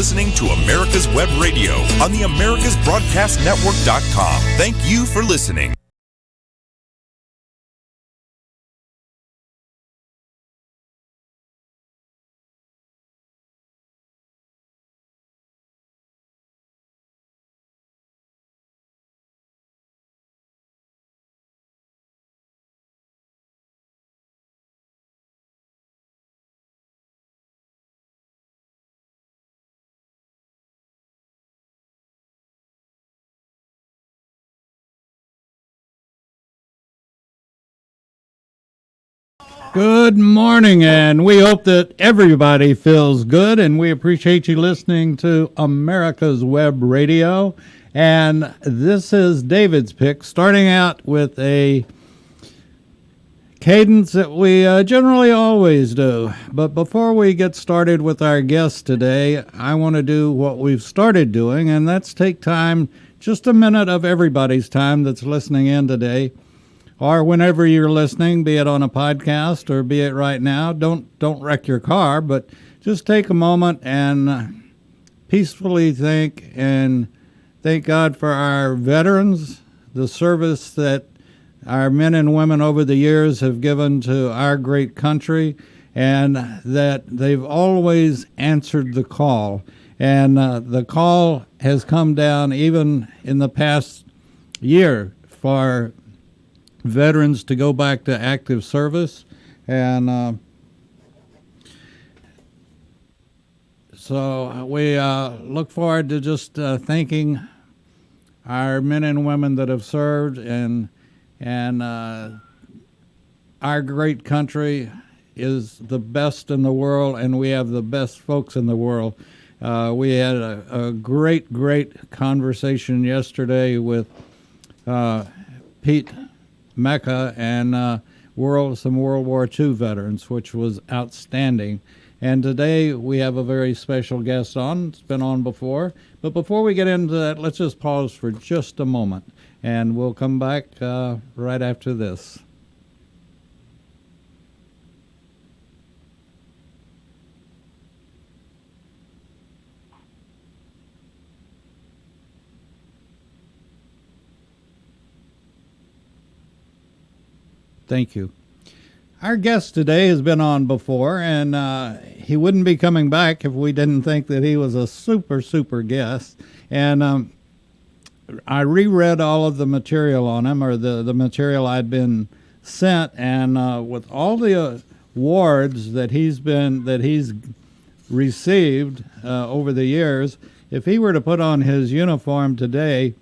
listening to America's Web Radio on the AmericasBroadcastNetwork.com. Thank you for listening. Good morning, and we hope that everybody feels good, and we appreciate you listening to America's Web Radio. And this is David's pick, starting out with a cadence that we generally always do. But before we get started with our guest today, I want to do what we've started doing, and that's take time, just a minute of everybody's time that's listening in today, or whenever you're listening, be it on a podcast or be it right now. Don't wreck your car, but just take a moment and peacefully think and thank God for our veterans, the service that our men and women over the years have given to our great country, and that they've always answered the call. And the call has come down even in the past year for veterans to go back to active service. And so we look forward to just thanking our men and women that have served, and our great country is the best in the world, and we have the best folks in the world. We had a great conversation yesterday with Pete Mecca and some World War II veterans, which was outstanding. And today we have a very special guest on. It's been on before. But before we get into that, let's just pause for just a moment, and we'll come back right after this. Thank you. Our guest today has been on before, and he wouldn't be coming back if we didn't think that he was a super guest. And I reread all of the material on him, or the material I'd been sent, and with all the awards that he's received over the years, if he were to put on his uniform today,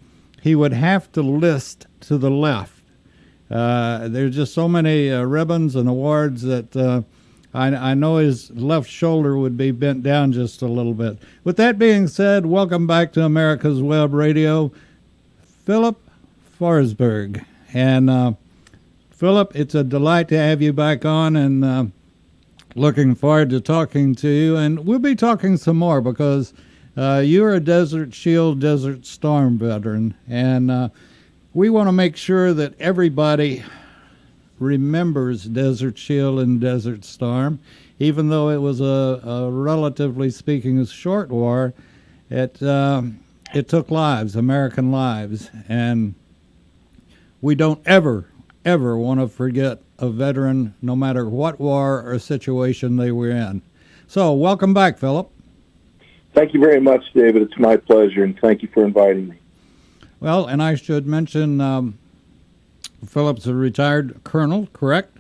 he would have to list to the left. There's just so many ribbons and awards that I know his left shoulder would be bent down just a little bit. With that being said, welcome back to America's Web Radio, Philip Forsberg. And Philip, it's a delight to have you back on, and looking forward to talking to you. And we'll be talking some more because you're a Desert Shield, Desert Storm veteran, and we want to make sure that everybody remembers Desert Shield and Desert Storm. Even though it was a relatively speaking short war, it took lives, American lives, and we don't ever want to forget a veteran, no matter what war or situation they were in. So welcome back, Philip. Thank you very much, David. It's my pleasure, and thank you for inviting me. Well, and I should mention Philip's a retired colonel, correct?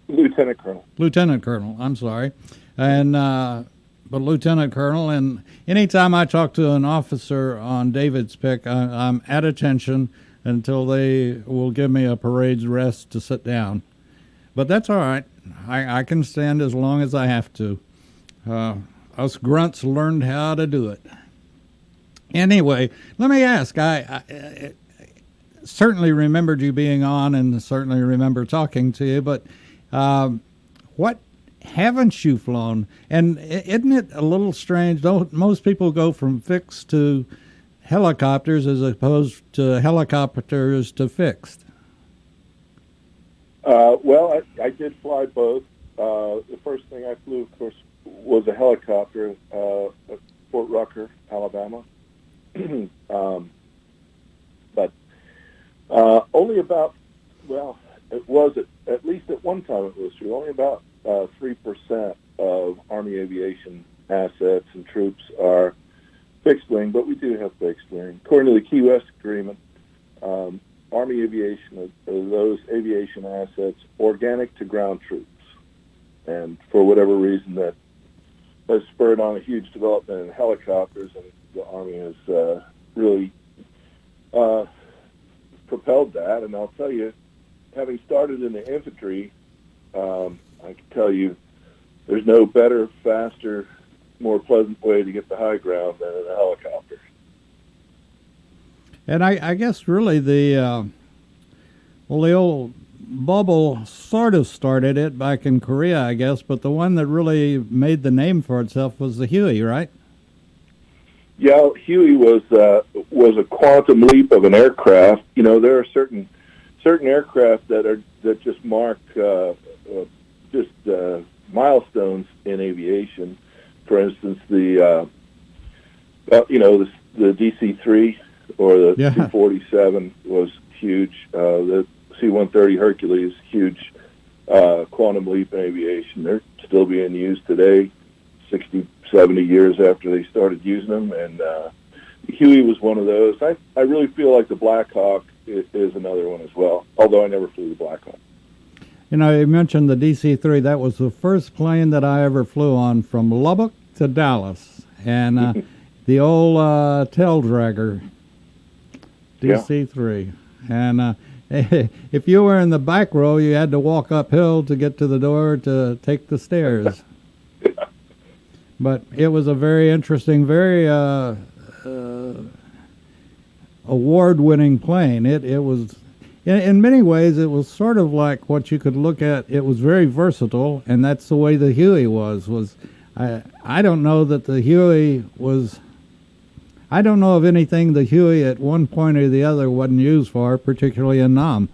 Lieutenant Colonel. Lieutenant Colonel, I'm sorry. And but Lieutenant Colonel, and anytime I talk to an officer on David's pick, I'm at attention until they will give me a parade's rest to sit down. But that's all right. I can stand as long as I have to. Us grunts learned how to do it. Anyway, let me ask, I certainly remembered you being on and certainly remember talking to you, but what haven't you flown? And isn't it a little strange? Don't most people go from fixed to helicopters as opposed to helicopters to fixed? Well, I did fly both. The first thing I flew, of course, was a helicopter, a Fort Rucker, Alabama. But only about, well, it was at least at one time it was true, only about 3% of Army aviation assets and troops are fixed wing, but we do have fixed wing. According to the Key West Agreement, Army aviation, those aviation assets, organic to ground troops. And for whatever reason, that has spurred on a huge development in helicopters, and the Army has really propelled that. And I'll tell you, having started in the infantry, I can tell you there's no better, faster, more pleasant way to get the high ground than in a helicopter. And I guess really the old bubble sort of started it back in Korea, I guess, but the one that really made the name for itself was the Huey, right? Yeah, Huey was a quantum leap of an aircraft. You know, there are certain aircraft that just mark milestones in aviation. For instance, the DC-3 or the 247 was huge. The C-130 Hercules, huge quantum leap in aviation. They're still being used today, 60, 70 years after they started using them. And Huey was one of those. I really feel like the Black Hawk is another one as well, although I never flew the Black Hawk. You know, you mentioned the DC-3. That was the first plane that I ever flew on from Lubbock to Dallas. And the old tail dragger, DC-3. And if you were in the back row, you had to walk uphill to get to the door to take the stairs. But it was a very interesting, very award-winning plane. It was, in many ways, it was sort of like what you could look at. It was very versatile, and that's the way the Huey was. I don't know that the Huey was. I don't know of anything the Huey at one point or the other wasn't used for, particularly in Nam.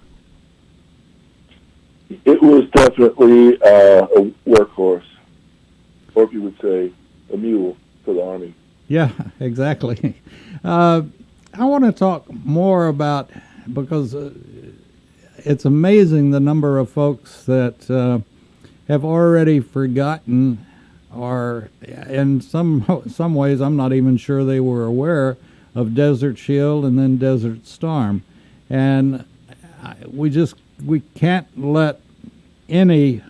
It was definitely a workhorse, or if you would say, a mule for the Army. Yeah, exactly. I want to talk more about, because it's amazing the number of folks that have already forgotten, or in some ways I'm not even sure they were aware of Desert Shield and then Desert Storm. And we can't let any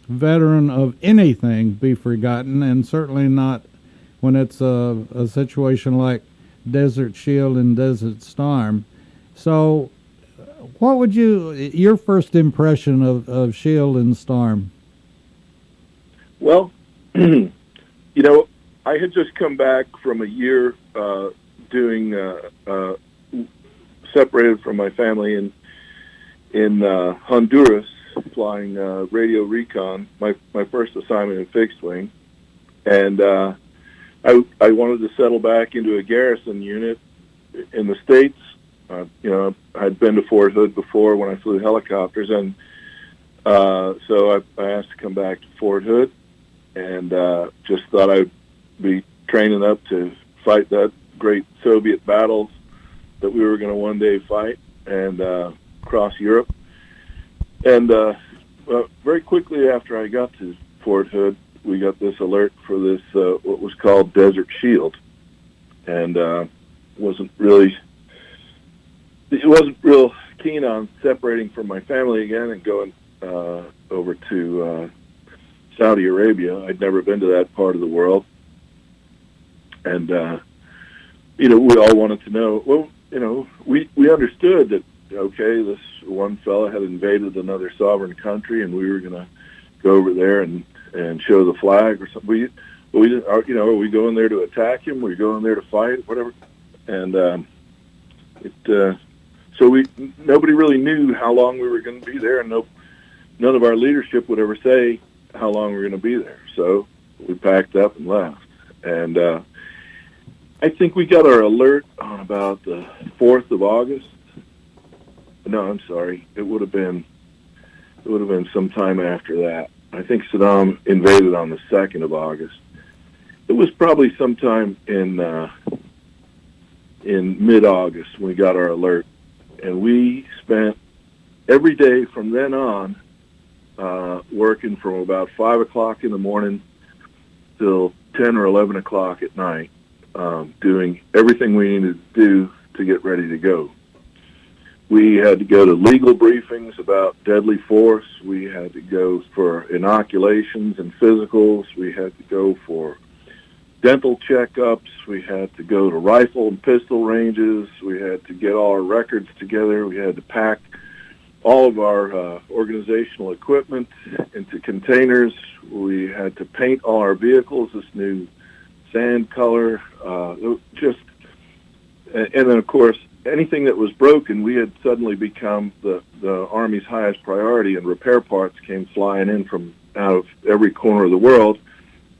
veteran of anything be forgotten, and certainly not when it's a situation like Desert Shield and Desert Storm. So what would your first impression of Shield and Storm? Well, you know, I had just come back from a year doing separated from my family in Honduras, flying radio recon, my first assignment in fixed wing, and I wanted to settle back into a garrison unit in the States. You know, I'd been to Fort Hood before when I flew helicopters, and so I asked to come back to Fort Hood, and just thought I'd be training up to fight that great Soviet battles that we were going to one day fight and cross Europe. And very quickly after I got to Fort Hood, we got this alert for this what was called Desert Shield, and wasn't real keen on separating from my family again and going over to Saudi Arabia. I'd never been to that part of the world, and you know, we all wanted to know. Well, you know, we understood that, okay, this one fella had invaded another sovereign country, and we were going to go over there and show the flag or something. We didn't, you know, are we going there to attack him? Are we going there to fight? Whatever. And so nobody really knew how long we were going to be there, and none of our leadership would ever say how long we were going to be there. So we packed up and left. And I think we got our alert on about the 4th of August. No, I'm sorry. It would have been sometime after that. I think Saddam invaded on the 2nd of August. it was probably sometime in mid-August when we got our alert, and we spent every day from then on working from about 5 o'clock in the morning till 10 or 11 o'clock at night, doing everything we needed to do to get ready to go. We had to go to legal briefings about deadly force. We had to go for inoculations and physicals. We had to go for dental checkups. We had to go to rifle and pistol ranges. We had to get all our records together. We had to pack all of our organizational equipment into containers. We had to paint all our vehicles this new sand color. And then, of course, anything that was broken, we had suddenly become the Army's highest priority, and repair parts came flying in from out of every corner of the world.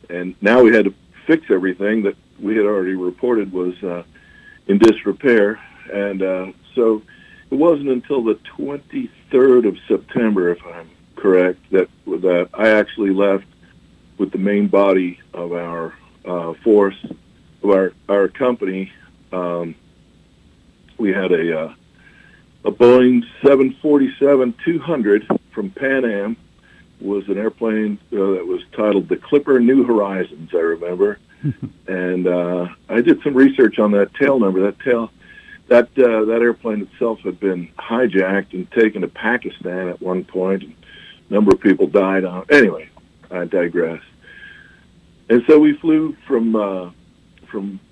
And now we had to fix everything that we had already reported was in disrepair. And so it wasn't until the 23rd of September, if I'm correct, that I actually left with the main body of our force, of our company. We had a Boeing 747-200 from Pan Am. Was an airplane that was titled the Clipper New Horizons, I remember. And I did some research on that tail number. That airplane itself had been hijacked and taken to Pakistan at one point. And a number of people died on it. Anyway, I digress. And so we flew from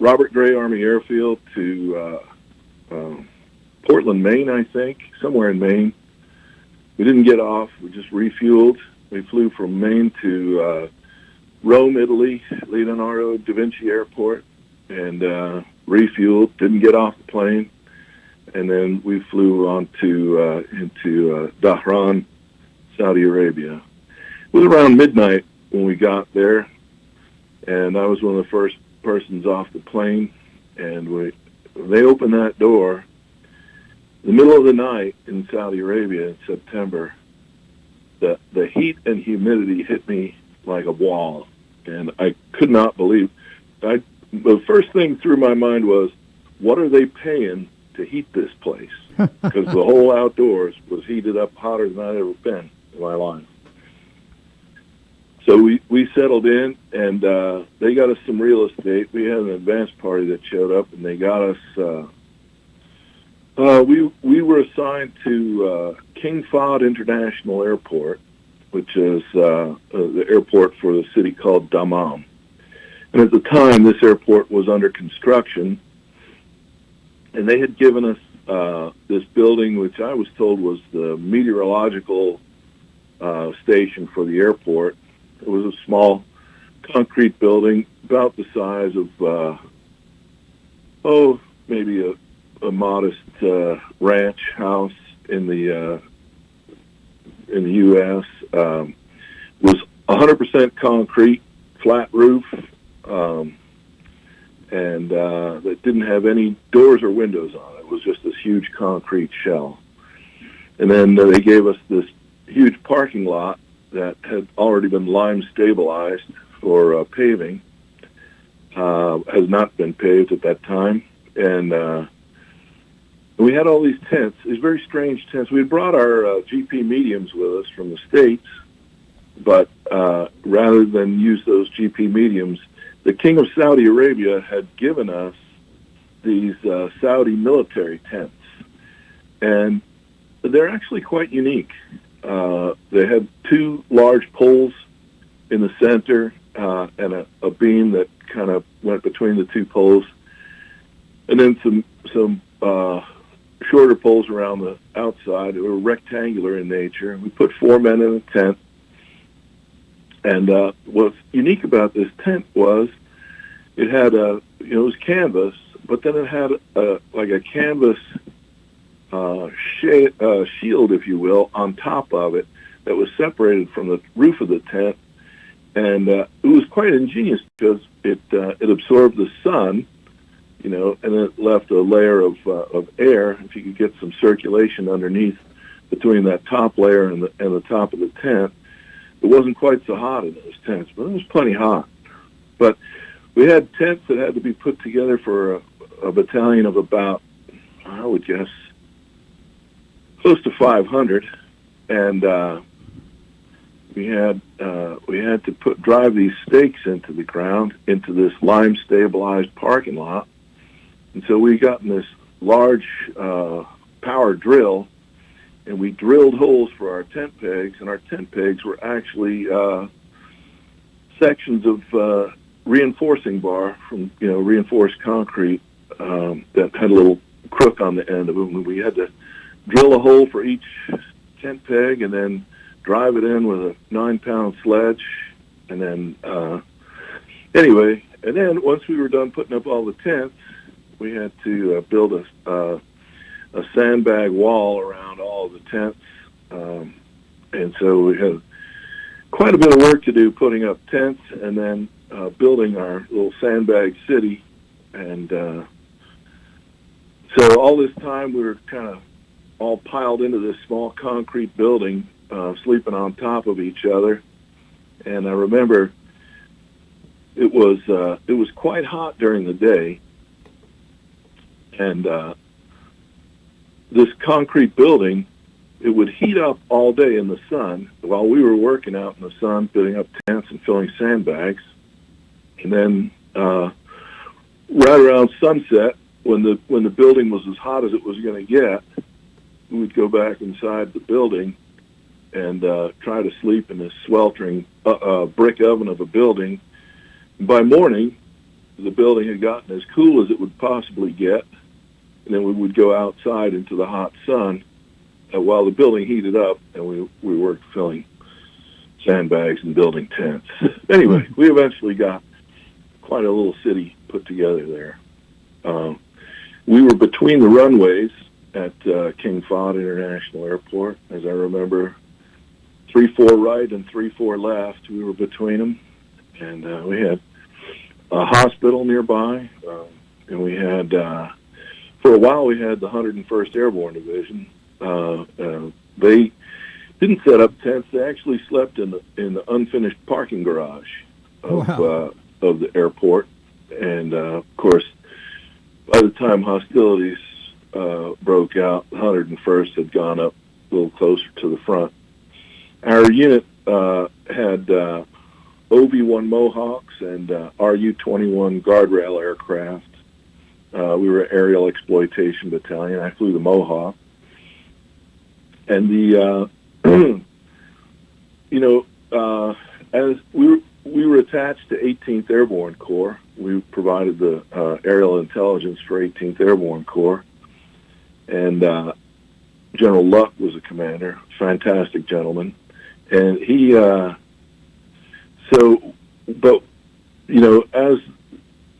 Robert Gray Army Airfield to Portland, Maine, I think, somewhere in Maine. We didn't get off. We just refueled. We flew from Maine to Rome, Italy, Leonardo da Vinci Airport, and refueled. Didn't get off the plane. And then we flew on into Dhahran, Saudi Arabia. It was around midnight when we got there, and I was one of the first persons off the plane. And they opened that door in the middle of the night in Saudi Arabia in September. The heat and humidity hit me like a wall, and I could not believe. The first thing through my mind was, what are they paying to heat this place? Because the whole outdoors was heated up hotter than I'd ever been in my life. So we settled in, and they got us some real estate. We had an advance party that showed up, and they got us. We were assigned to King Fahd International Airport, which is the airport for the city called Dammam. And at the time, this airport was under construction, and they had given us this building, which I was told was the meteorological station for the airport. It was a small concrete building about the size of, maybe a modest ranch house in the U.S. Was 100% concrete, flat roof, and it didn't have any doors or windows on it. It was just this huge concrete shell. And then they gave us this huge parking lot that had already been lime stabilized for paving. Has not been paved at that time. And we had all these tents, these very strange tents. We had brought our GP mediums with us from the States, but rather than use those GP mediums, the King of Saudi Arabia had given us these Saudi military tents. And they're actually quite unique. They had two large poles in the center and a beam that kind of went between the two poles, and then some shorter poles around the outside. They were rectangular in nature. We put 4 men in a tent, and what's unique about this tent was it had it was canvas, but then it had like a canvas shield, if you will, on top of it that was separated from the roof of the tent. And it was quite ingenious because it absorbed the sun, and it left a layer of air. If you could get some circulation underneath between that top layer and the top of the tent, it wasn't quite so hot in those tents, but it was plenty hot. But we had tents that had to be put together for a battalion of about, I would guess, close to 500, and we had to drive these stakes into the ground into this lime stabilized parking lot, and so we got in this large power drill, and we drilled holes for our tent pegs, and our tent pegs were actually sections of reinforcing bar from reinforced concrete that had a little crook on the end of them. We had to drill a hole for each tent peg and then drive it in with a 9-pound sledge, and then and then once we were done putting up all the tents, we had to build a sandbag wall around all of the tents, and so we had quite a bit of work to do putting up tents and then building our little sandbag city. And so all this time we were kind of all piled into this small concrete building, sleeping on top of each other. And I remember it was quite hot during the day, and this concrete building, it would heat up all day in the sun while we were working out in the sun, putting up tents and filling sandbags. And then right around sunset, when the building was as hot as it was going to get, we would go back inside the building and try to sleep in this sweltering brick oven of a building. And by morning, the building had gotten as cool as it would possibly get, and then we would go outside into the hot sun while the building heated up, and we worked filling sandbags and building tents. Anyway, we eventually got quite a little city put together there. We were between the runways at King Fahd International Airport, as I remember. 3-4 right and 3-4 left. We were between them, and we had a hospital nearby, and we had, for a while, we had the 101st Airborne Division. They didn't set up tents. They actually slept in the unfinished parking garage of the airport. And of course, by the time hostilities broke out, the 101st had gone up a little closer to the front. Our unit had OV-1 Mohawks and RU-21 guardrail aircraft. We were an aerial exploitation battalion. I flew the Mohawk. And the, as we were attached to 18th Airborne Corps. We provided the aerial intelligence for 18th Airborne Corps. And General Luck was a commander, fantastic gentleman. And he, as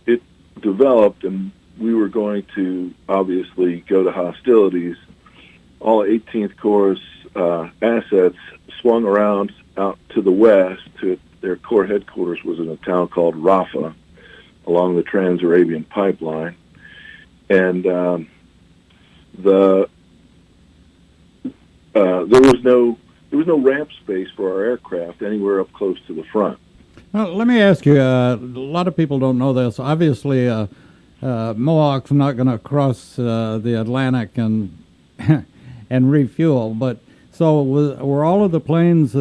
it developed and we were going to obviously go to hostilities, all 18th Corps' assets swung around out to the west. To their Corps headquarters was in a town called Rafah along the Trans-Arabian Pipeline. And there was no ramp space for our aircraft anywhere up close to the front. Well, let me ask you, a lot of people don't know this. Obviously, Mohawk's not going to cross the Atlantic and and refuel, but so were all of the planes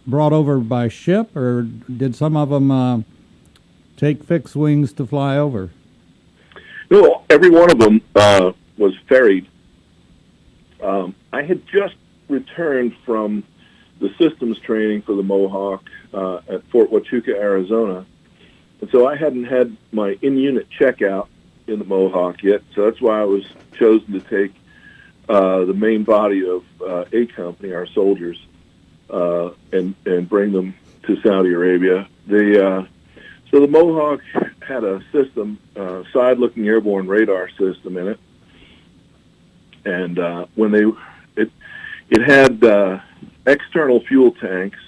brought over by ship, or did some of them take fixed wings to fly over? No, every one of them was ferried. I had just returned from the systems training for the Mohawk at Fort Huachuca, Arizona, and so I hadn't had my in-unit checkout in the Mohawk yet, so that's why I was chosen to take the main body of A Company, our soldiers, and bring them to Saudi Arabia. So the Mohawk had a system, side-looking airborne radar system in it, and it had external fuel tanks.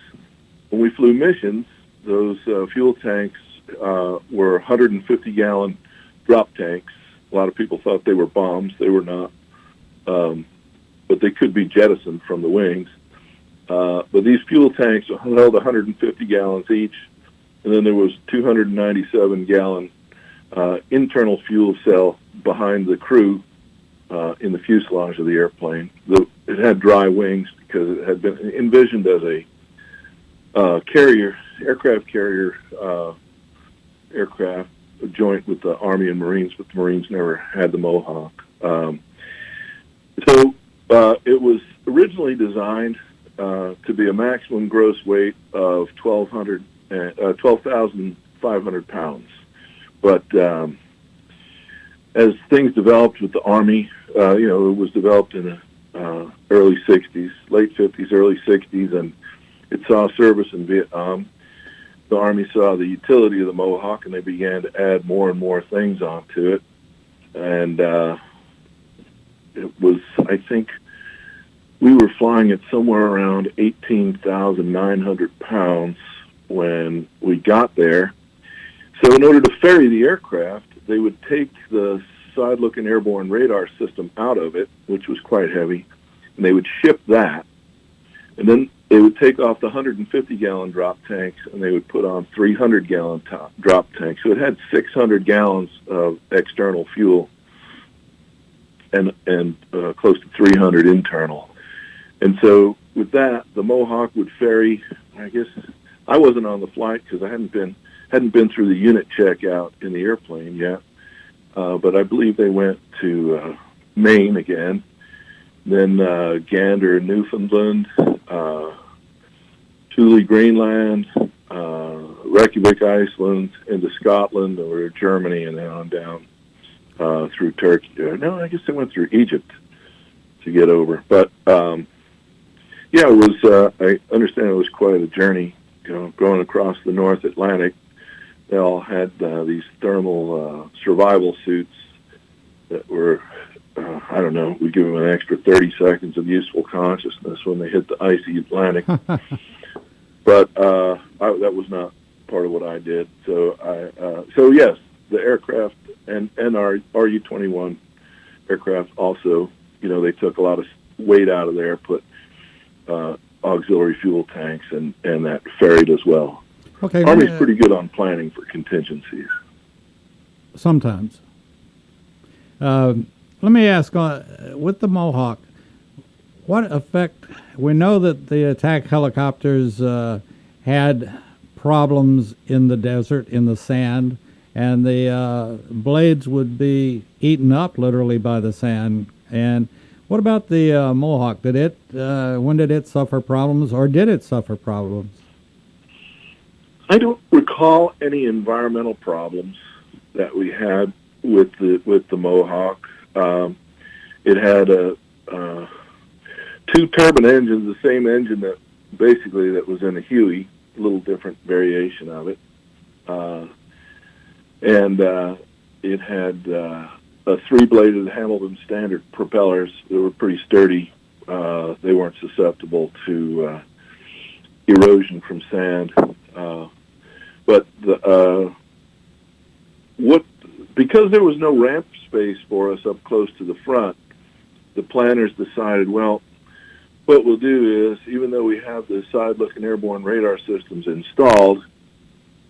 When we flew missions, those fuel tanks were 150-gallon drop tanks. A lot of people thought they were bombs. They were not, but they could be jettisoned from the wings. But these fuel tanks held 150 gallons each, and then there was 297-gallon internal fuel cell behind the crew in the fuselage of the airplane. It had dry wings because it had been envisioned as a aircraft carrier aircraft joint with the Army and Marines, but the Marines never had the Mohawk. So it was originally designed to be a maximum gross weight of 12,500 pounds. But as things developed with the Army, it was developed in the early 60s, late 50s, early 60s, and it saw service in Vietnam. The Army saw the utility of the Mohawk, and they began to add more and more things onto it. And it was, I think, we were flying at somewhere around 18,900 pounds when we got there. So in order to ferry the aircraft, they would take the side-looking airborne radar system out of it, which was quite heavy, and they would ship that. And then they would take off the 150-gallon drop tanks, and they would put on 300-gallon drop tanks. So it had 600 gallons of external fuel and close to 300 internal. And so with that, the Mohawk would ferry, I guess, I wasn't on the flight because I hadn't been through the unit checkout in the airplane yet. But I believe they went to Maine again, then Gander, Newfoundland, Thule, Greenland, Reykjavik, Iceland, into Scotland, or Germany, and then on down through Turkey. No, I guess they went through Egypt to get over. But yeah, it was. I understand it was quite a journey, going across the North Atlantic. They all had these thermal survival suits that were, I don't know, we give them an extra 30 seconds of useful consciousness when they hit the icy Atlantic. But that was not part of what I did. So so yes, the aircraft and our RU-21 aircraft also, they took a lot of weight out of there, put auxiliary fuel tanks, and that ferried as well. Okay, Army's pretty good on planning for contingencies. Sometimes. Let me ask, with the Mohawk, what effect? We know that the attack helicopters had problems in the desert, in the sand, and the blades would be eaten up literally by the sand. And what about the Mohawk? When did it suffer problems, or did it suffer problems? I don't recall any environmental problems that we had with the Mohawk. It had two turbine engines, the same engine that was in a Huey, a little different variation of it, and it had a three-bladed Hamilton Standard propellers. They were pretty sturdy. They weren't susceptible to erosion from sand. But because there was no ramp space for us up close to the front, the planners decided, well, what we'll do is, even though we have the side-looking airborne radar systems installed,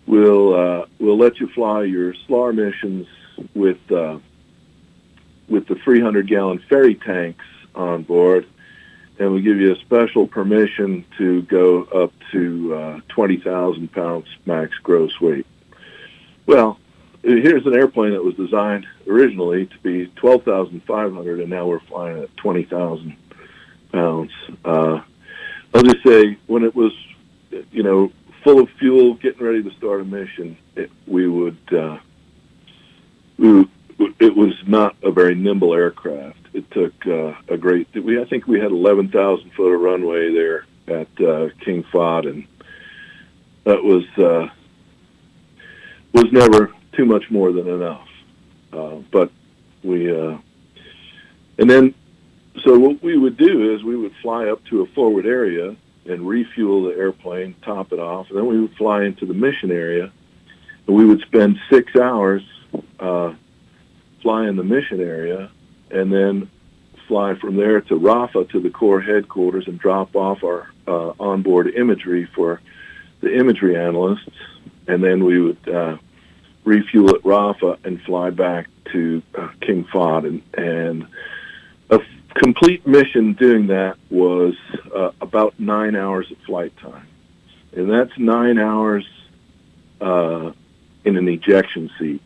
we'll let you fly your SLAR missions with the 300-gallon ferry tanks on board, and we give you a special permission to go up to 20,000 pounds max gross weight. Well, here's an airplane that was designed originally to be 12,500, and now we're flying at 20,000 pounds. I'll just say, when it was, full of fuel, getting ready to start a mission, it was not a very nimble aircraft. It took I think we had 11,000 foot of runway there at King Fahd, and that was never too much more than enough. But so what we would do is we would fly up to a forward area and refuel the airplane, top it off, and then we would fly into the mission area, and we would spend 6 hours fly in the mission area, and then fly from there to Rafah, to the Corps headquarters, and drop off our onboard imagery for the imagery analysts. and then we would refuel at Rafa and fly back to King Fahd, and a complete mission doing that was about 9 hours of flight time, and that's 9 hours in an ejection seat.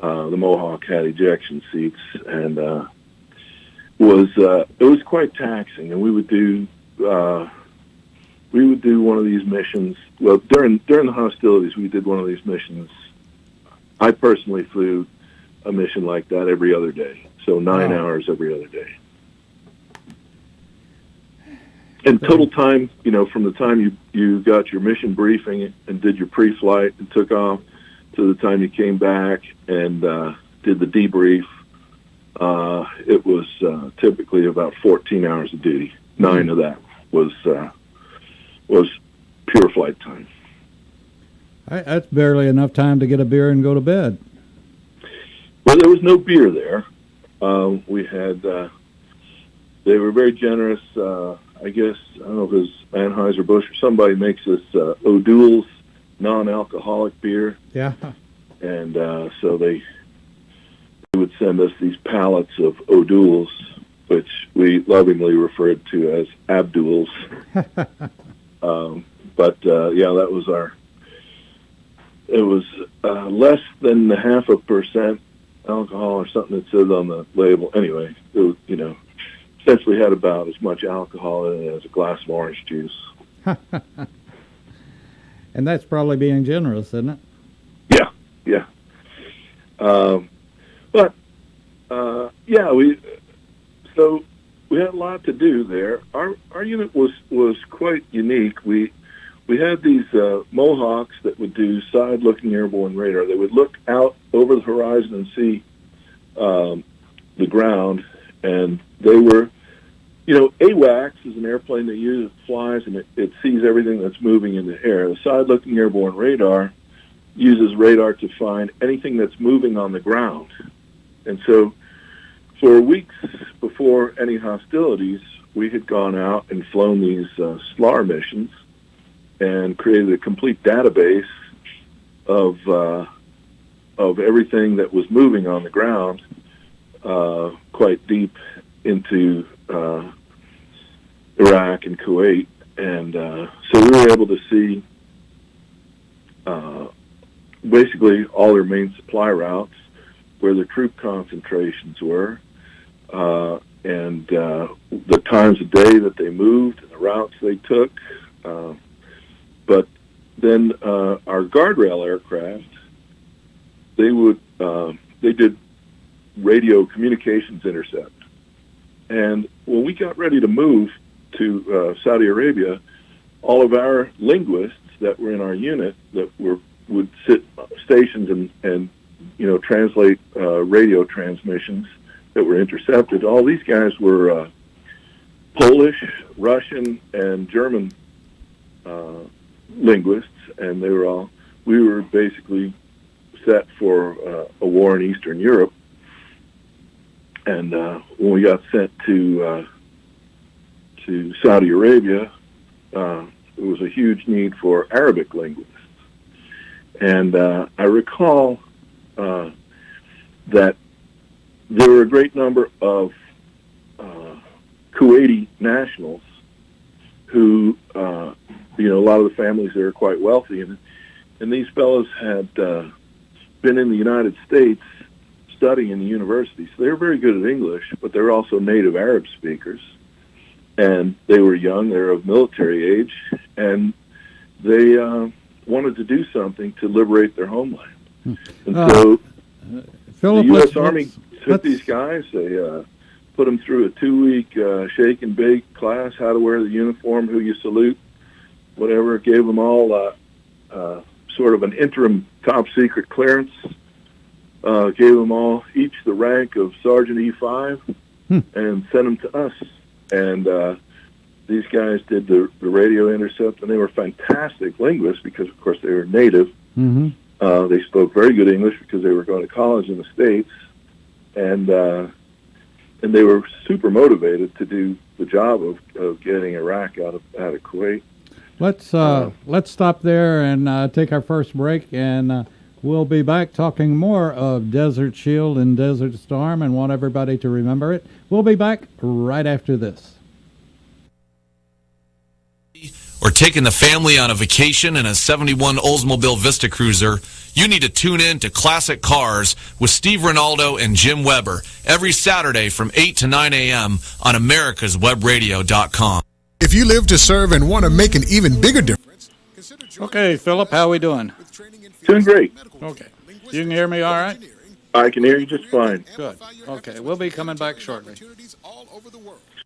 The Mohawk had ejection seats, and it was quite taxing. And we would do one of these missions. Well, during the hostilities, we did one of these missions. I personally flew a mission like that every other day, so 9 hours every other day. And total time, from the time you got your mission briefing and did your pre-flight and took off to the time you came back and did the debrief, it was typically about 14 hours of duty. 9 of that was pure flight time. That's barely enough time to get a beer and go to bed. Well, there was no beer there. We had, they were very generous. I guess, I don't know if it was Anheuser-Busch or somebody makes this O'Doul's non-alcoholic beer. Yeah. And so they would send us these pallets of O'Doul's, which we lovingly referred to as Abdul's. But that was it was less than 0.5% alcohol or something that says on the label. Anyway, it was, essentially had about as much alcohol in it as a glass of orange juice. And that's probably being generous, isn't it? Yeah. We had a lot to do there. Our unit was quite unique. We had these Mohawks that would do side-looking airborne radar. They would look out over the horizon and see the ground, and they were, AWACS is an airplane that flies and it sees everything that's moving in the air. The side-looking airborne radar uses radar to find anything that's moving on the ground. And so for weeks before any hostilities, we had gone out and flown these SLAR missions and created a complete database of everything that was moving on the ground quite deep into Iraq and Kuwait. And so we were able to see basically all their main supply routes, where the troop concentrations were, and the times of day that they moved and the routes they took. But then our guardrail aircraft, they did radio communications intercept. And when we got ready to move to Saudi Arabia, all of our linguists that were in our unit that would sit stations and translate radio transmissions that were intercepted. All these guys were Polish, Russian, and German linguists, and we were basically set for a war in Eastern Europe. And when we got sent to Saudi Arabia, there was a huge need for Arabic linguists. And I recall that there were a great number of Kuwaiti nationals who, a lot of the families there are quite wealthy, and these fellows had been in the United States studying in the university. So they were very good at English, but they were also native Arab speakers. And they were young, they were of military age, and they wanted to do something to liberate their homeland. And so Philip, the U.S. Army took these guys, they put them through a 2-week shake and bake class, how to wear the uniform, who you salute, whatever, gave them all sort of an interim top secret clearance, gave them all each the rank of Sergeant E5, and sent them to us. And these guys did the radio intercept, and they were fantastic linguists because, of course, they were native. Mm-hmm. They spoke very good English because they were going to college in the States, and they were super motivated to do the job of getting Iraq out of Kuwait. Let's stop there and take our first break, and we'll be back talking more of Desert Shield and Desert Storm and want everybody to remember it. We'll be back right after this. Or taking the family on a vacation in a 71 Oldsmobile Vista Cruiser, you need to tune in to Classic Cars with Steve Ronaldo and Jim Weber every Saturday from 8 to 9 a.m. on americaswebradio.com. If you live to serve and want to make an even bigger difference, Okay, Philip, how are we doing? Doing great. Okay. You can hear me all right? I can hear you just fine. Good. Okay, we'll be coming back shortly.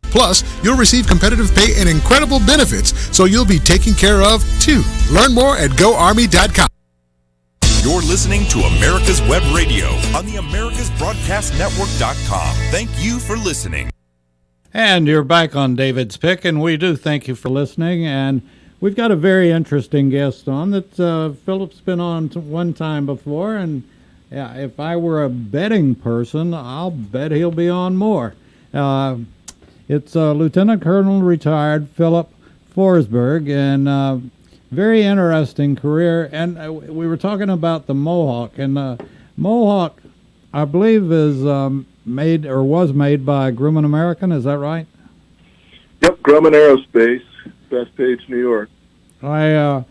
Plus, you'll receive competitive pay and incredible benefits, so you'll be taken care of, too. Learn more at GoArmy.com. You're listening to America's Web Radio on the AmericasBroadcastNetwork.com. Thank you for listening. And you're back on David's Pick, and we do thank you for listening. And we've got a very interesting guest on that Philip's been on one time before. And yeah, if I were a betting person, I'll bet he'll be on more. It's Lieutenant Colonel retired Philip Forsberg, and very interesting career. And we were talking about the Mohawk, and Mohawk, I believe, is made or was made by Grumman American. Is that right? Yep, Grumman Aerospace, Bethpage, New York. I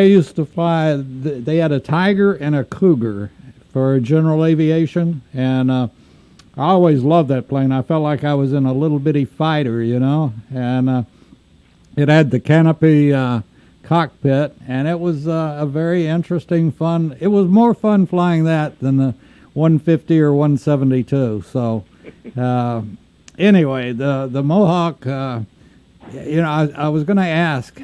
used to fly. They had a Tiger and a Cougar for general aviation, and I always loved that plane. I felt like I was in a little bitty fighter, and it had the canopy cockpit, and it was a very interesting, fun. It was more fun flying that than the 150 or 172. So anyway, the Mohawk, I was going to ask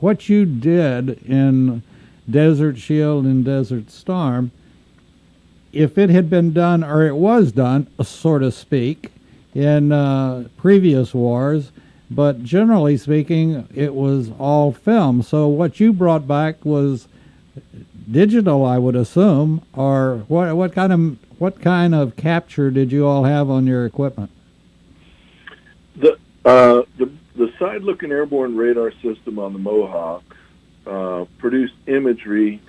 what you did in Desert Shield and Desert Storm, if it had been done, or it was done, so to speak, in previous wars, but generally speaking, it was all film. So what you brought back was digital, I would assume, or what kind of capture did you all have on your equipment? The side-looking airborne radar system on the Mohawk produced imagery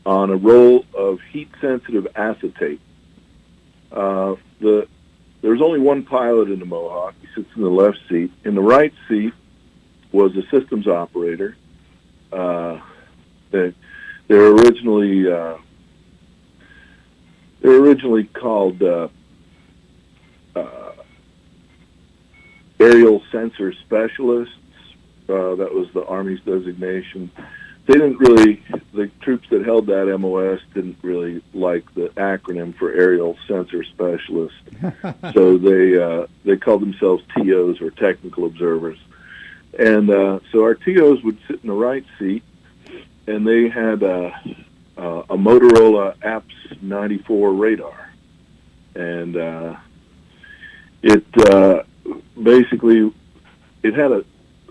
on a roll of heat-sensitive acetate. There's only one pilot in the Mohawk. He sits in the left seat. In the right seat was a systems operator. They're originally called aerial sensor specialists. That was the Army's designation. They didn't really, the troops that held that MOS didn't really like the acronym for aerial sensor specialist. So they called themselves TOs, or technical observers. And so our TOs would sit in the right seat, and they had a Motorola APS 94 radar. And it basically, it had a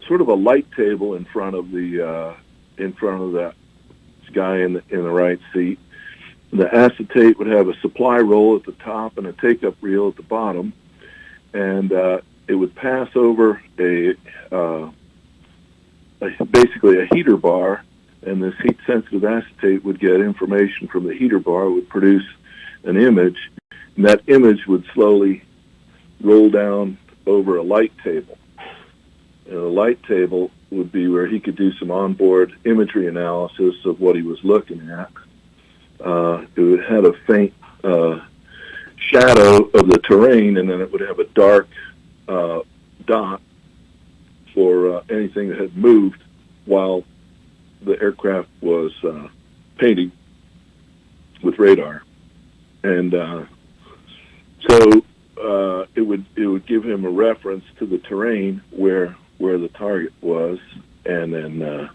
sort of a light table in front of that guy in the right seat. The acetate would have a supply roll at the top and a take-up reel at the bottom, and it would pass over basically a heater bar, and this heat-sensitive acetate would get information from the heater bar, would produce an image, and that image would slowly roll down over a light table. And the light table would be where he could do some onboard imagery analysis of what he was looking at. It had a faint shadow of the terrain, and then it would have a dark dot for anything that had moved while the aircraft was painting with radar. And so it would give him a reference to the terrain where the target was, and then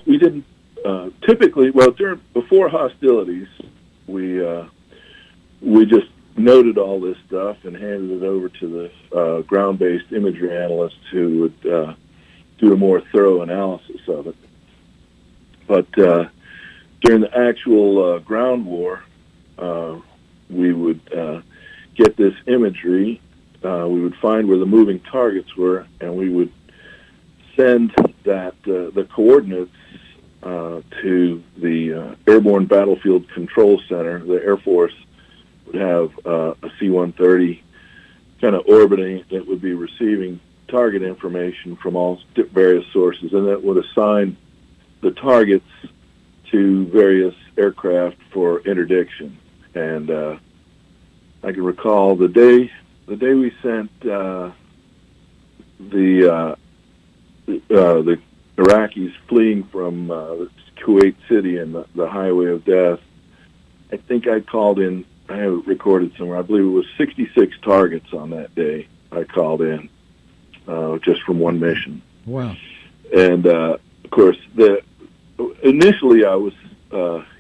we didn't typically. Well, before hostilities, we just noted all this stuff and handed it over to the ground-based imagery analysts who would do a more thorough analysis of it. But during the actual ground war, we would get this imagery. We would find where the moving targets were, and we would send the coordinates to the Airborne Battlefield Control Center. The Air Force would have a C-130 kind of orbiting that would be receiving target information from all various sources, and that would assign the targets to various aircraft for interdiction. And I can recall the day we sent the Iraqis fleeing from Kuwait City and the Highway of Death. I think I called in. I have it recorded somewhere. I believe it was 66 targets on that day. I called in just from one mission. Wow! And of course, initially I was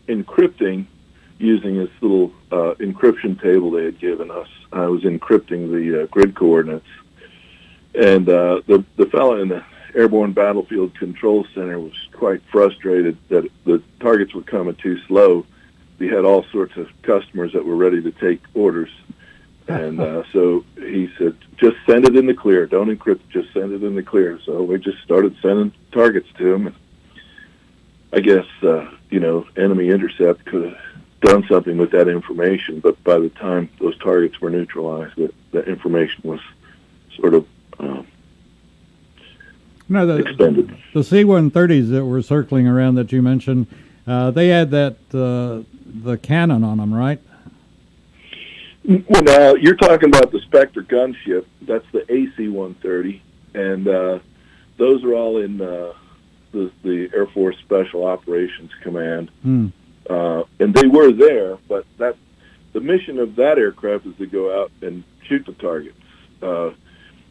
encrypting using this little encryption table they had given us. I was encrypting the grid coordinates, and the fellow in the Airborne Battlefield Control Center was quite frustrated that the targets were coming too slow. We had all sorts of customers that were ready to take orders, and so he said, just send it in the clear. Don't encrypt, just send it in the clear. So we just started sending targets to him. And I guess, enemy intercept could have done something with that information, but by the time those targets were neutralized, the information was sort of extended. The C-130s that were circling around that you mentioned, they had that the cannon on them, right? Well, now you're talking about the Spectre gunship. That's the AC-130, and those are all in the Air Force Special Operations Command. And they were there, but the mission of that aircraft is to go out and shoot the targets.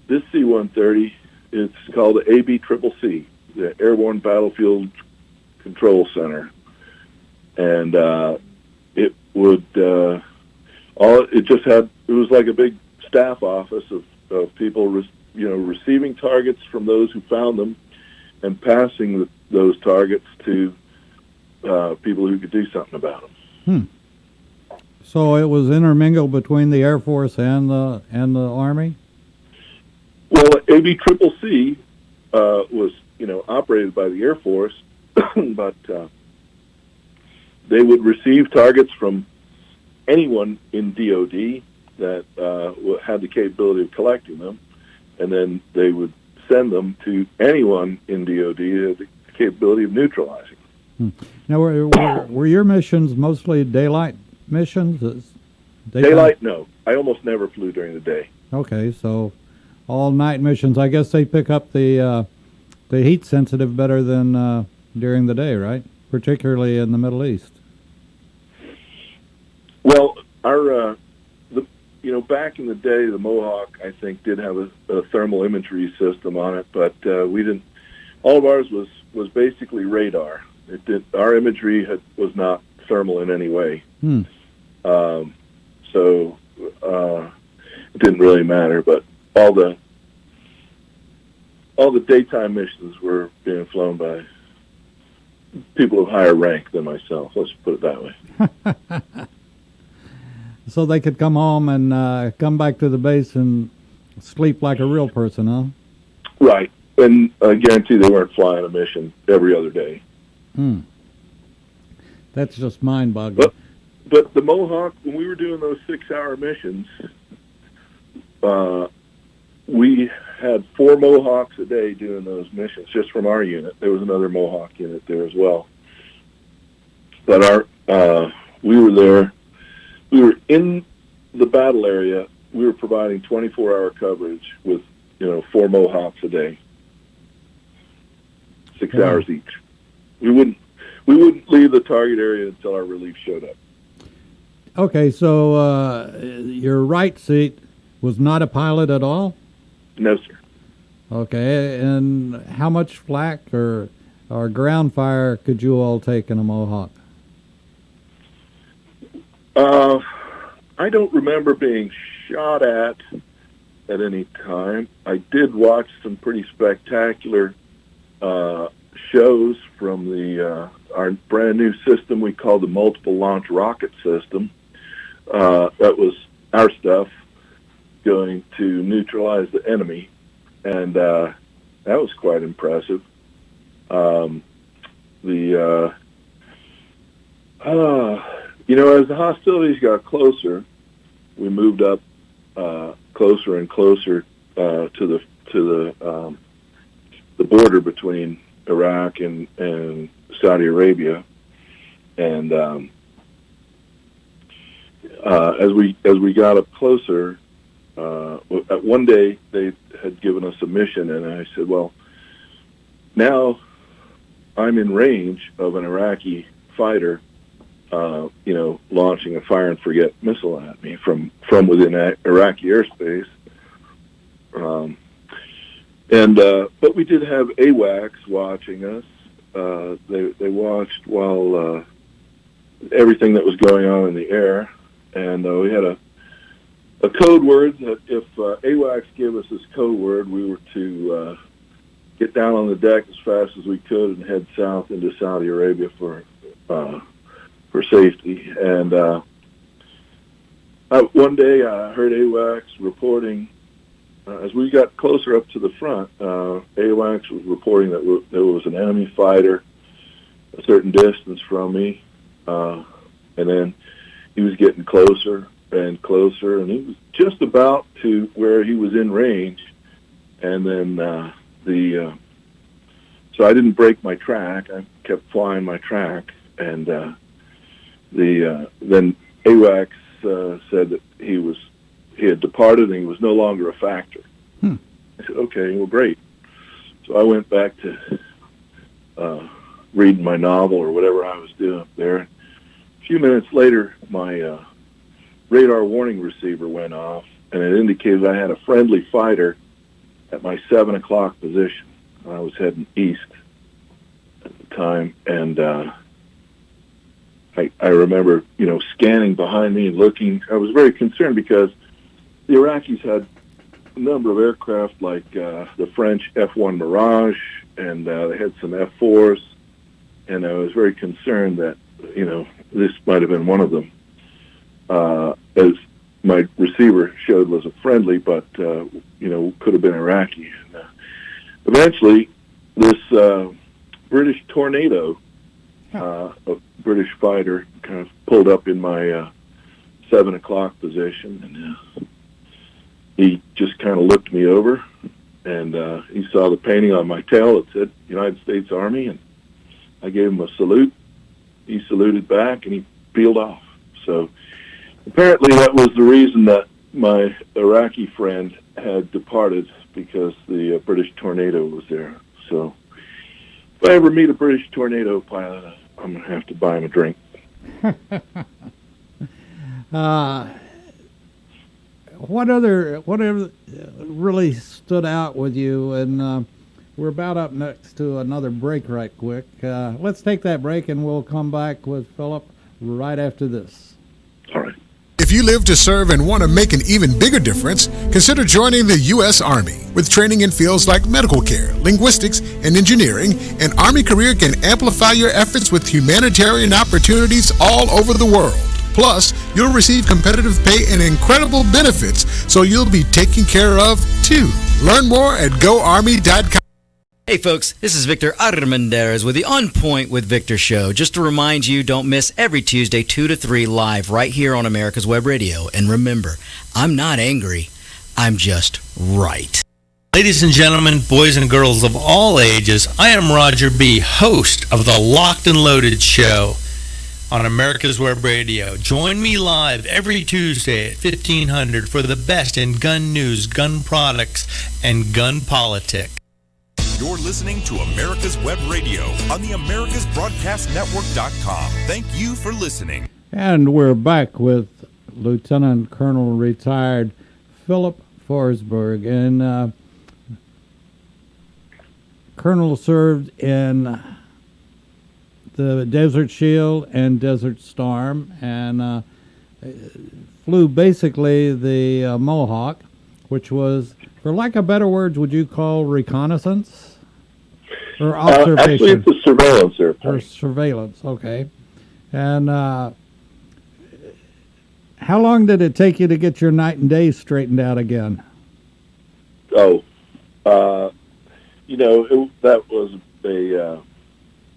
This C-130, it's called the ABCCC, the Airborne Battlefield Control Center, and it would it was like a big staff office of people receiving targets from those who found them and passing those targets to people who could do something about them. So it was intermingled between the Air Force and the Army? Well, ABCCC was operated by the Air Force, but they would receive targets from anyone in DOD that had the capability of collecting them, and then they would send them to anyone in DOD that had the capability of neutralizing. Now, were your missions mostly daylight missions? Daylight? No. I almost never flew during the day. Okay, so all night missions. I guess they pick up the heat sensitive better than during the day, right? Particularly in the Middle East. Well, our back in the day, the Mohawk, I think, did have a thermal imagery system on it, but we didn't. All of ours was basically radar. Our imagery was not thermal in any way. So it didn't really matter. But all the daytime missions were being flown by people of higher rank than myself. Let's put it that way. So they could come home and come back to the base and sleep like a real person, huh? Right. And I guarantee they weren't flying a mission every other day. That's just mind-boggling. But the Mohawk, when we were doing those 6-hour missions, we had 4 Mohawks a day doing those missions, just from our unit. There was another Mohawk unit there as well. But we were there. We were in the battle area. We were providing 24-hour coverage with 4 Mohawks a day, 6 hours each. We wouldn't leave the target area until our relief showed up. Okay, so your right seat was not a pilot at all? No, sir. Okay, and how much flak or ground fire could you all take in a Mohawk? I don't remember being shot at any time. I did watch some pretty spectacular shows from our brand new system we call the multiple launch rocket system. That was our stuff going to neutralize the enemy. And that was quite impressive. As the hostilities got closer, we moved up closer and closer to the border between Iraq and Saudi Arabia, and as we got up closer, one day they had given us a mission, and I said, well, now I'm in range of an Iraqi fighter, launching a fire and forget missile at me from within Iraqi airspace. But we did have AWACS watching us. They watched while everything that was going on in the air, and we had a code word that if AWACS gave us this code word, we were to get down on the deck as fast as we could and head south into Saudi Arabia for safety. And one day I heard AWACS reporting, as we got closer up to the front, AWACS was reporting that there was an enemy fighter a certain distance from me, and then he was getting closer and closer, and he was just about to where he was in range, and then so I didn't break my track. I kept flying my track, and then AWACS said that he had departed and he was no longer a factor. I said, okay, well, great. So I went back to reading my novel or whatever I was doing up there. A few minutes later, my radar warning receiver went off, and it indicated I had a friendly fighter at my 7 o'clock position. I was heading east at the time, and I remember, scanning behind me and looking. I was very concerned because the Iraqis had a number of aircraft like the French F-1 Mirage, and they had some F-4s, and I was very concerned that, this might have been one of them. As my receiver showed was a friendly, but, could have been Iraqi. And, eventually, this British Tornado, a British fighter, kind of pulled up in my 7 o'clock position, and he just kind of looked me over, and he saw the painting on my tail that said United States Army, and I gave him a salute. He saluted back, and he peeled off. So apparently that was the reason that my Iraqi friend had departed, because the British Tornado was there. So if I ever meet a British Tornado pilot, I'm going to have to buy him a drink. Whatever really stood out with you? And we're about up next to another break right quick. Let's take that break, and we'll come back with Philip right after this. All right. If you live to serve and want to make an even bigger difference, consider joining the U.S. Army. With training in fields like medical care, linguistics, and engineering, an Army career can amplify your efforts with humanitarian opportunities all over the world. Plus, you'll receive competitive pay and incredible benefits, so you'll be taken care of, too. Learn more at GoArmy.com. Hey folks, this is Victor Armendariz with the On Point with Victor show. Just to remind you, don't miss every Tuesday 2 to 3 live right here on America's Web Radio. And remember, I'm not angry, I'm just right. Ladies and gentlemen, boys and girls of all ages, I am Roger B., host of the Locked and Loaded show on America's Web Radio. Join me live every Tuesday at 1500 for the best in gun news, gun products, and gun politics. You're listening to America's Web Radio on the AmericasBroadcastNetwork.com. Thank you for listening. And we're back with Lieutenant Colonel retired Philip Forsberg. And Colonel served in the Desert Shield and Desert Storm, and flew basically the Mohawk, which was, for lack of better words, would you call reconnaissance? Or observation? Actually, it's a surveillance airplane. Or surveillance, okay. And how long did it take you to get your night and day straightened out again? that was a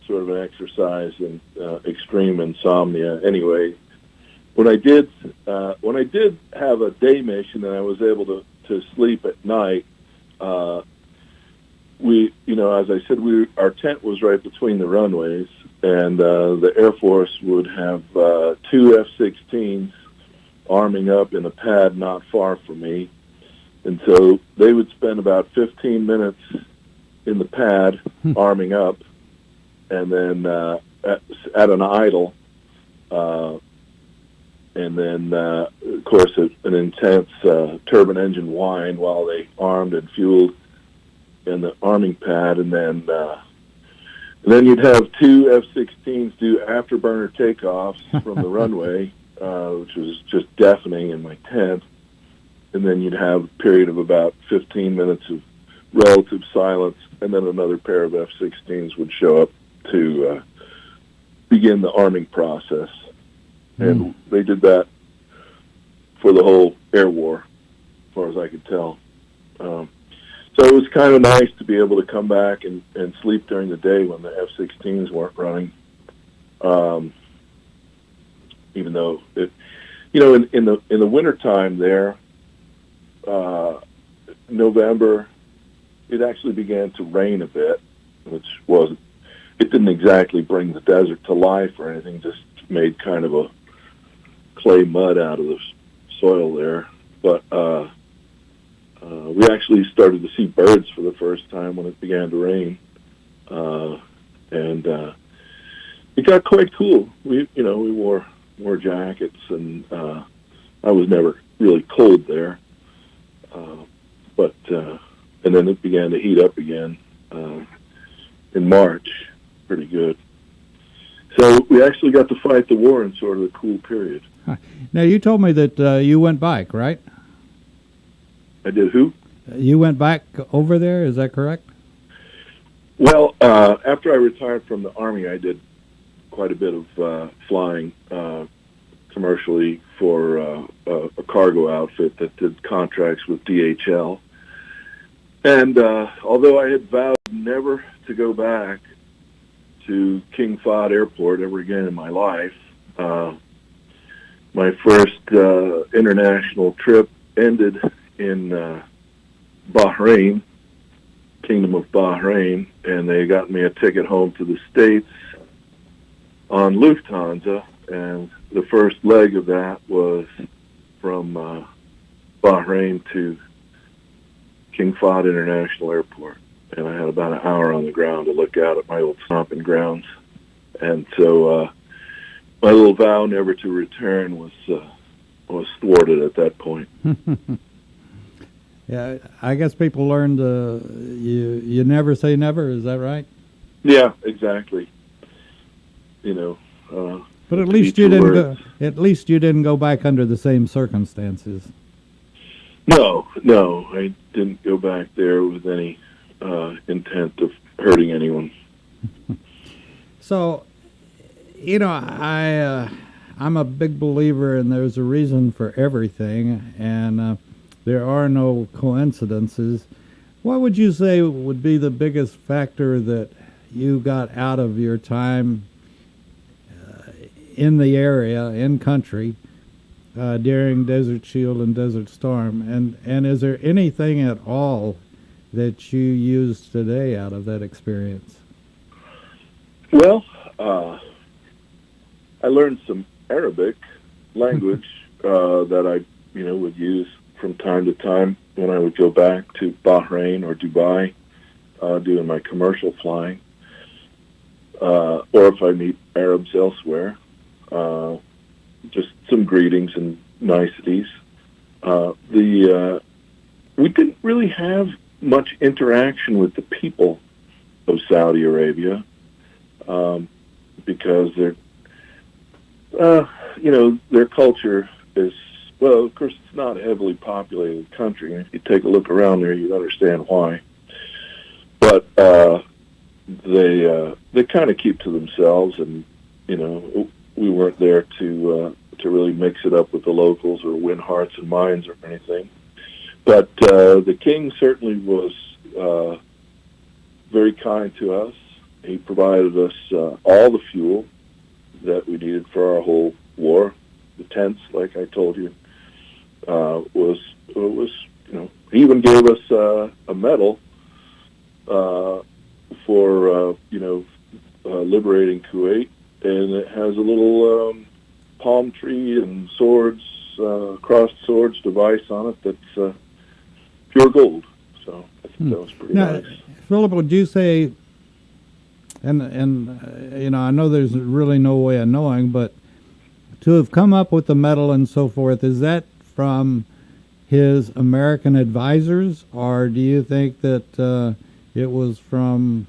sort of an exercise in extreme insomnia. Anyway, when I did have a day mission and I was able to sleep at night, as I said, our tent was right between the runways, and the Air Force would have 2 F-16s arming up in a pad not far from me. And so they would spend about 15 minutes in the pad arming up, and then at an idle, and then, of course, an intense turbine engine whine while they armed and fueled in the arming pad, and then you'd have 2 F-16s do afterburner takeoffs from the runway, which was just deafening in my tent. And then you'd have a period of about 15 minutes of relative silence, and then another pair of F-16s would show up to begin the arming process. And they did that for the whole air war, as far as I could tell. So it was kind of nice to be able to come back and sleep during the day when the F-16s weren't running. Even though in the wintertime there, November, it actually began to rain a bit, which it didn't exactly bring the desert to life or anything, just made kind of a clay mud out of the soil there. But we actually started to see birds for the first time when it began to rain. And it got quite cool. We wore jackets, and I was never really cold there. And then it began to heat up again in March, pretty good. So we actually got to fight the war in sort of the cool period. Now, you told me that you went back, right? I did who? You went back over there, is that correct? Well, after I retired from the Army, I did quite a bit of flying commercially for a cargo outfit that did contracts with DHL. And although I had vowed never to go back to King Fahd Airport ever again in my life, my first international trip ended in Bahrain, Kingdom of Bahrain, and they got me a ticket home to the States on Lufthansa, and the first leg of that was from Bahrain to King Fahd International Airport, and I had about an hour on the ground to look out at my old stomping grounds. And so my little vow never to return was thwarted at that point. Yeah, I guess people learned you never say never. Is that right? Yeah, exactly. But at least you didn't go. At least you didn't go back under the same circumstances. No, I didn't go back there with any intent of hurting anyone. So, I'm a big believer in there's a reason for everything, and there are no coincidences. What would you say would be the biggest factor that you got out of your time in the area, in country, during Desert Shield and Desert Storm? And is there anything at all that you use today out of that experience? Well, I learned some Arabic language that I, would use from time to time when I would go back to Bahrain or Dubai doing my commercial flying, or if I meet Arabs elsewhere, just some greetings and niceties. We didn't really have much interaction with the people of Saudi Arabia because their culture is, well, of course, it's not a heavily populated country. And if you take a look around there, you understand why. But they kind of keep to themselves, and we weren't there to really mix it up with the locals or win hearts and minds or anything. But the king certainly was very kind to us. He provided us all the fuel that we needed for our whole war. The tents, like I told you, was he even gave us a medal for liberating Kuwait, and it has a little palm tree and swords, crossed swords device on it that's pure gold. So I think that was pretty nice. Philip, would you say, and I know there's really no way of knowing, but to have come up with the medal and so forth, is that from his American advisors, or do you think that it was from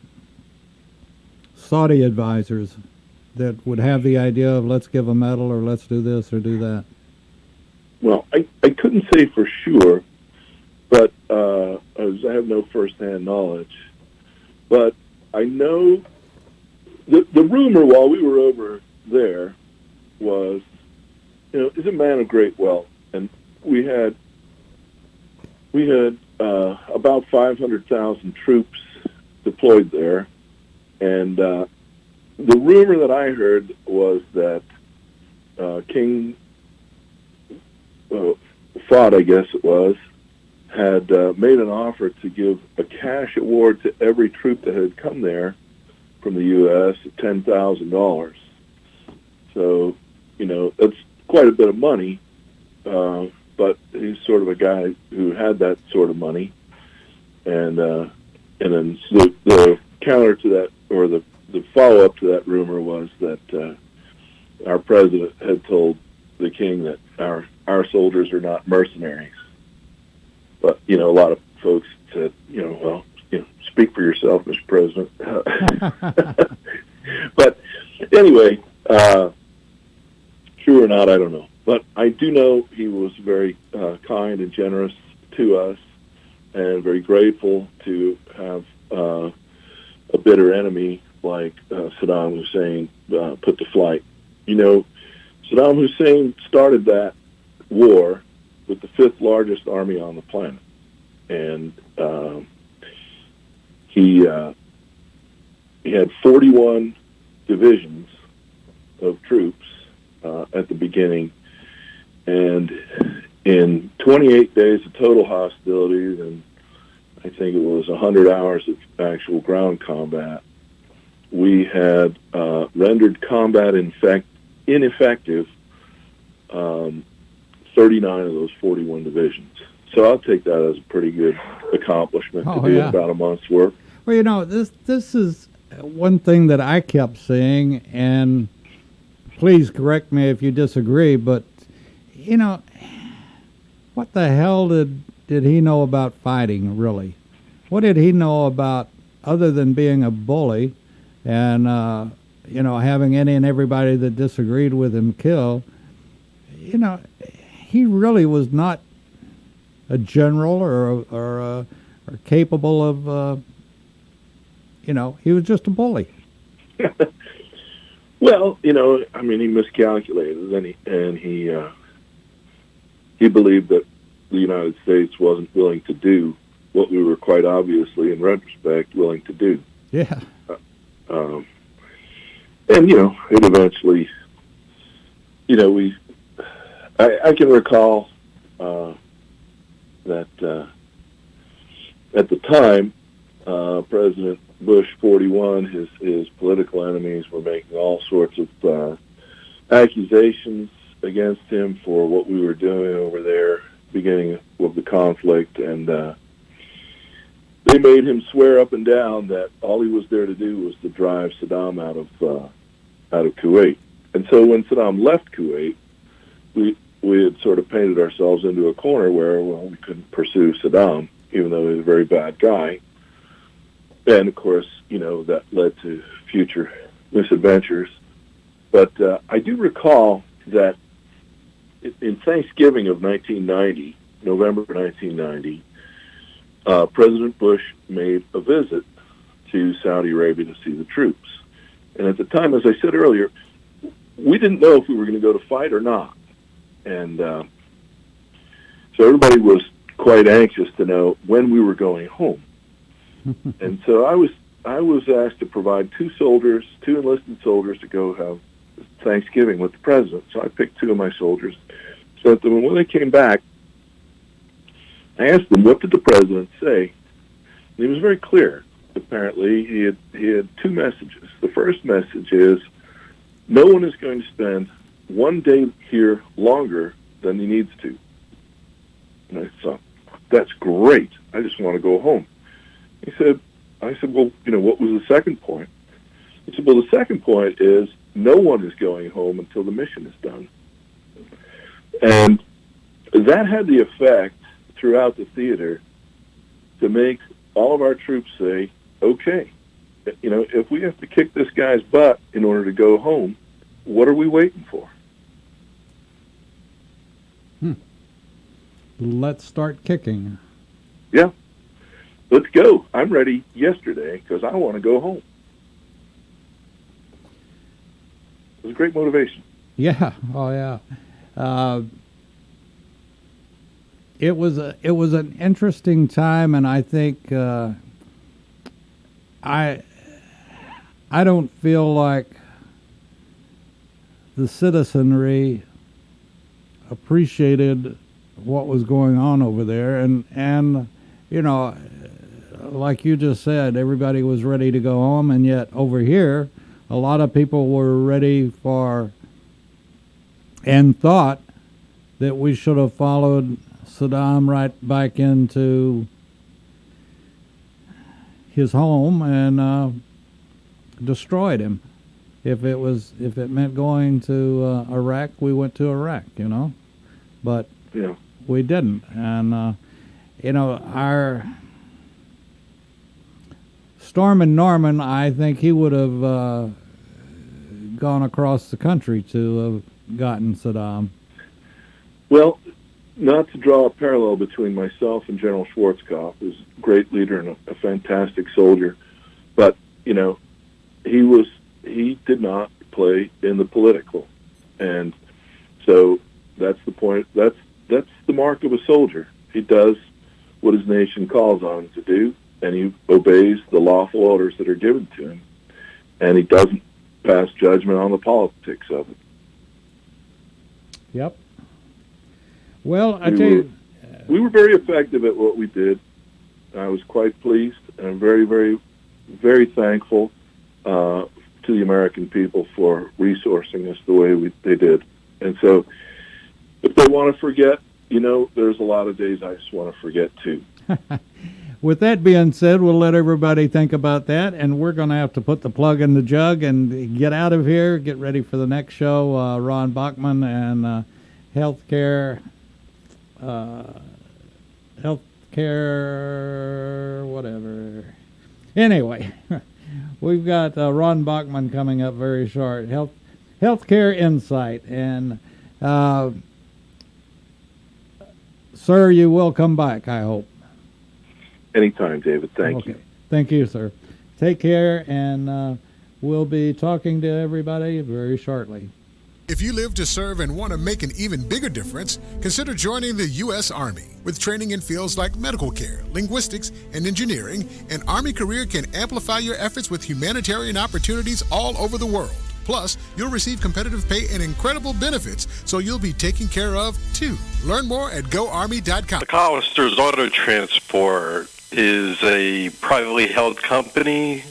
Saudi advisors that would have the idea of let's give a medal or let's do this or do that? Well, I couldn't say for sure, but I have no first-hand knowledge. But I know the rumor while we were over there was, is a man of great wealth, and we had about 500,000 troops deployed there, and the rumor that I heard was that King Fuad, I guess it was, had made an offer to give a cash award to every troop that had come there from the U.S. at $10,000. So, that's quite a bit of money, but he's sort of a guy who had that sort of money. And then the counter to that, or the follow-up to that rumor was that our president had told the king that our soldiers are not mercenaries. But, a lot of folks said, speak for yourself, Mr. President. But anyway, true or not, I don't know. But I do know he was very kind and generous to us, and very grateful to have a bitter enemy like Saddam Hussein put to flight. Saddam Hussein started that war with the 5th largest army on the planet, and he had 41 divisions of troops at the beginning, and in 28 days of total hostilities, and I think it was 100 hours of actual ground combat, we had rendered combat ineffective 39 of those 41 divisions. So I'll take that as a pretty good accomplishment to do about a month's work. Well, this is one thing that I kept saying, and please correct me if you disagree, but, what the hell did he know about fighting, really? What did he know about, other than being a bully and, having any and everybody that disagreed with him killed? He really was not a general or capable of, he was just a bully. Well, he miscalculated, and he believed that the United States wasn't willing to do what we were quite obviously, in retrospect, willing to do. Yeah. And, it eventually, I can recall that at the time, President Bush 41, his political enemies were making all sorts of accusations against him for what we were doing over there, beginning of the conflict, and they made him swear up and down that all he was there to do was to drive Saddam out of Kuwait. And so when Saddam left Kuwait, we had sort of painted ourselves into a corner where, we couldn't pursue Saddam, even though he was a very bad guy. And, of course, that led to future misadventures. But I do recall that in Thanksgiving of 1990, November 1990, President Bush made a visit to Saudi Arabia to see the troops. And at the time, as I said earlier, we didn't know if we were going to go to fight or not. And so everybody was quite anxious to know when we were going home. And so I was I was asked to provide two enlisted soldiers to go have Thanksgiving with the president. So I picked two of my soldiers, sent them, and when they came back, I asked them, what did the president say? And he was very clear. Apparently, he had two messages. The first message is, no one is going to spend one day here longer than he needs to. And I thought, that's great. I just want to go home. I said, well, what was the second point? He said, well, the second point is no one is going home until the mission is done. And that had the effect throughout the theater to make all of our troops say, okay, if we have to kick this guy's butt in order to go home, what are we waiting for? Let's start kicking. Yeah. Let's go. I'm ready yesterday because I want to go home. It was a great motivation. Yeah. Oh, yeah. It was an interesting time, and I think I don't feel like the citizenry appreciated what was going on over there, and like you just said, everybody was ready to go home, and yet over here a lot of people were ready for and thought that we should have followed Saddam right back into his home and destroyed him. If it meant going to Iraq, we went to Iraq, but yeah, we didn't. And our Stormin' Norman, I think he would have gone across the country to have gotten Saddam. Well, not to draw a parallel between myself and General Schwarzkopf, who's a great leader and a fantastic soldier, but he did not play in the political, and so that's the point. That's the mark of a soldier. He does what his nation calls on him to do, and he obeys the lawful orders that are given to him, and he doesn't pass judgment on the politics of it. Yep. Well, I tell you, we were very effective at what we did. I was quite pleased, and I'm very, very, very thankful to the American people for resourcing us the way they did. And so, if they want to forget, there's a lot of days I just want to forget too. With that being said, we'll let everybody think about that, and we're going to have to put the plug in the jug and get out of here, get ready for the next show. Ron Bachman and healthcare, whatever. Anyway, we've got Ron Bachman coming up very short. Healthcare Insight, and sir, you will come back, I hope. Anytime, David. Thank you. Thank you, sir. Take care, and we'll be talking to everybody very shortly. If you live to serve and want to make an even bigger difference, consider joining the U.S. Army. With training in fields like medical care, linguistics, and engineering, an Army career can amplify your efforts with humanitarian opportunities all over the world. Plus, you'll receive competitive pay and incredible benefits, so you'll be taken care of, too. Learn more at GoArmy.com. McAllister's Auto Transport is a privately held company